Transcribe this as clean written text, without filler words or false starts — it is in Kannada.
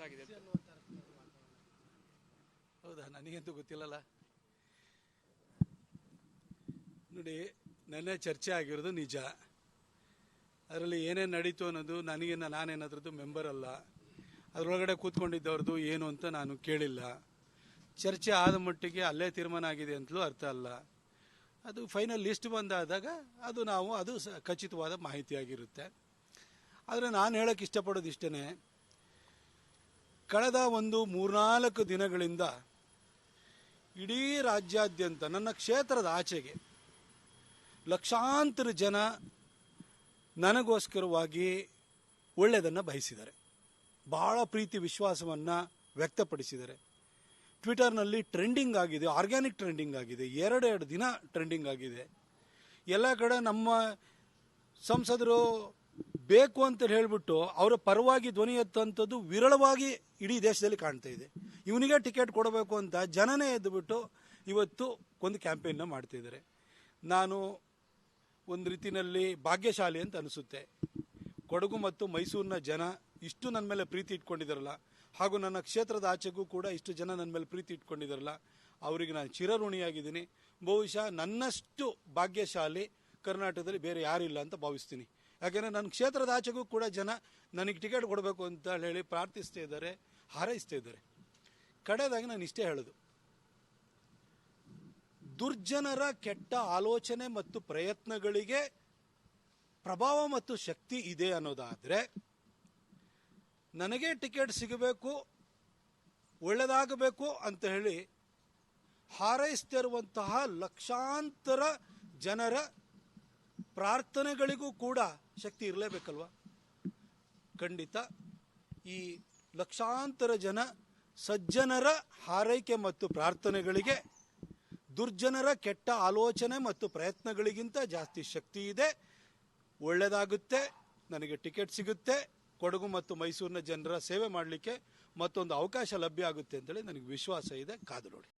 ಏನಾಗಿದೆ ಅಂತ. ಹೌದಾ, ನನಗಂತೂ ಗೊತ್ತಿಲ್ಲಲ್ಲ. ನೋಡಿ, ನೆನ್ನೆ ಚರ್ಚೆ ಆಗಿರೋದು ನಿಜ. ಅದರಲ್ಲಿ ಏನೇನು ನಡೀತು ಅನ್ನೋದು ನಾನೇನಾದ್ರದ್ದು ಮೆಂಬರ್ ಅಲ್ಲ. ಅದರೊಳಗಡೆ ಕೂತ್ಕೊಂಡಿದ್ದವ್ರದ್ದು ಏನು ಅಂತ ನಾನು ಕೇಳಿಲ್ಲ. ಚರ್ಚೆ ಆದ ಮಟ್ಟಿಗೆ ಅಲ್ಲೇ ತೀರ್ಮಾನ ಆಗಿದೆ ಅಂತಲೂ ಅರ್ಥ ಅಲ್ಲ. ಅದು ಫೈನಲ್ ಲಿಸ್ಟ್ ಬಂದಾದಾಗ ಅದು ಖಚಿತವಾದ ಮಾಹಿತಿಯಾಗಿರುತ್ತೆ. ಆದರೆ ನಾನು ಹೇಳೋಕ್ಕೆ ಇಷ್ಟಪಡೋದು ಇಷ್ಟೇ, ಕಳೆದ ಒಂದು 3-4 ದಿನಗಳಿಂದ ಇಡೀ ರಾಜ್ಯಾದ್ಯಂತ ನನ್ನ ಕ್ಷೇತ್ರದ ಆಚೆಗೆ ಲಕ್ಷಾಂತರ ಜನ ನನಗೋಸ್ಕರವಾಗಿ ಒಳ್ಳೆಯದನ್ನು ಬಯಸಿದ್ದಾರೆ. ಭಾಳ ಪ್ರೀತಿ ವಿಶ್ವಾಸವನ್ನು ವ್ಯಕ್ತಪಡಿಸಿದ್ದಾರೆ. ಟ್ವಿಟರ್ನಲ್ಲಿ ಟ್ರೆಂಡಿಂಗ್ ಆಗಿದೆ, ಆರ್ಗ್ಯಾನಿಕ್ ಟ್ರೆಂಡಿಂಗ್ ಆಗಿದೆ, 2 ದಿನ ಟ್ರೆಂಡಿಂಗ್ ಆಗಿದೆ. ಎಲ್ಲ ಕಡೆ ನಮ್ಮ ಸಂಸದರು ಬೇಕು ಅಂತ ಹೇಳಿಬಿಟ್ಟು ಅವರ ಪರವಾಗಿ ಧ್ವನಿ ಎತ್ತಂಥದ್ದು ವಿರಳವಾಗಿ ಇಡೀ ದೇಶದಲ್ಲಿ ಕಾಣ್ತಾ ಇದೆ. ಇವನಿಗೆ ಟಿಕೆಟ್ ಕೊಡಬೇಕು ಅಂತ ಜನನೇ ಎದ್ದುಬಿಟ್ಟು ಇವತ್ತು ಒಂದು ಕ್ಯಾಂಪೇನ್ನ ಮಾಡ್ತಿದ್ದಾರೆ. ನಾನು ಒಂದು ರೀತಿಯಲ್ಲಿ ಭಾಗ್ಯಶಾಲಿ ಅಂತ ಅನಿಸುತ್ತೆ. ಕೊಡಗು ಮತ್ತು ಮೈಸೂರಿನ ಜನ ಇಷ್ಟು ನನ್ನ ಮೇಲೆ ಪ್ರೀತಿ ಇಟ್ಕೊಂಡಿದ್ದಾರಲ್ಲ, ಹಾಗೂ ನನ್ನ ಕ್ಷೇತ್ರದ ಆಚೆಗೂ ಕೂಡ ಇಷ್ಟು ಜನ ನನ್ನ ಮೇಲೆ ಪ್ರೀತಿ ಇಟ್ಕೊಂಡಿದ್ದಾರಲ್ಲ, ಅವರಿಗೆ ನಾನು ಚಿರಋಣಿಯಾಗಿದ್ದೀನಿ. ಬಹುಶಃ ನನ್ನಷ್ಟು ಭಾಗ್ಯಶಾಲಿ ಕರ್ನಾಟಕದಲ್ಲಿ ಬೇರೆ ಯಾರಿಲ್ಲ ಅಂತ ಭಾವಿಸ್ತೀನಿ. ಯಾಕೆಂದರೆ ನನ್ನ ಕ್ಷೇತ್ರದ ಆಚೆಗೂ ಕೂಡ ಜನ ನನಗೆ ಟಿಕೆಟ್ ಕೊಡಬೇಕು ಅಂತ ಹೇಳಿ ಪ್ರಾರ್ಥಿಸ್ತಾ ಇದ್ದಾರೆ, ಹಾರೈಸ್ತಾ ಇದ್ದಾರೆ. ಕಡೆಯದಾಗಿ ನಾನು ಇಷ್ಟೇ ಹೇಳೋದು, ದುರ್ಜನರ ಕೆಟ್ಟ ಆಲೋಚನೆ ಮತ್ತು ಪ್ರಯತ್ನಗಳಿಗೆ ಪ್ರಭಾವ ಮತ್ತು ಶಕ್ತಿ ಇದೆ ಅನ್ನೋದಾದರೆ, ನನಗೆ ಟಿಕೆಟ್ ಸಿಗಬೇಕು, ಒಳ್ಳೆಯದಾಗಬೇಕು ಅಂತ ಹೇಳಿ ಹಾರೈಸ್ತಿರುವಂತಹ ಲಕ್ಷಾಂತರ ಜನರ ಪ್ರಾರ್ಥನೆಗಳಿಗೂ ಕೂಡ ಶಕ್ತಿ ಇರಲೇಬೇಕಲ್ವ? ಖಂಡಿತ ಈ ಲಕ್ಷಾಂತರ ಜನ ಸಜ್ಜನರ ಹಾರೈಕೆ ಮತ್ತು ಪ್ರಾರ್ಥನೆಗಳಿಗೆ ದುರ್ಜನರ ಕೆಟ್ಟ ಆಲೋಚನೆ ಮತ್ತು ಪ್ರಯತ್ನಗಳಿಗಿಂತ ಜಾಸ್ತಿ ಶಕ್ತಿ ಇದೆ. ಒಳ್ಳೆಯದಾಗುತ್ತೆ, ನನಗೆ ಟಿಕೆಟ್ ಸಿಗುತ್ತೆ, ಕೊಡಗು ಮತ್ತು ಮೈಸೂರಿನ ಜನರ ಸೇವೆ ಮಾಡಲಿಕ್ಕೆ ಮತ್ತೊಂದು ಅವಕಾಶ ಲಭ್ಯ ಆಗುತ್ತೆ ಅಂತೇಳಿ ನನಗೆ ವಿಶ್ವಾಸ ಇದೆ. ಕಾದು ನೋಡಿ.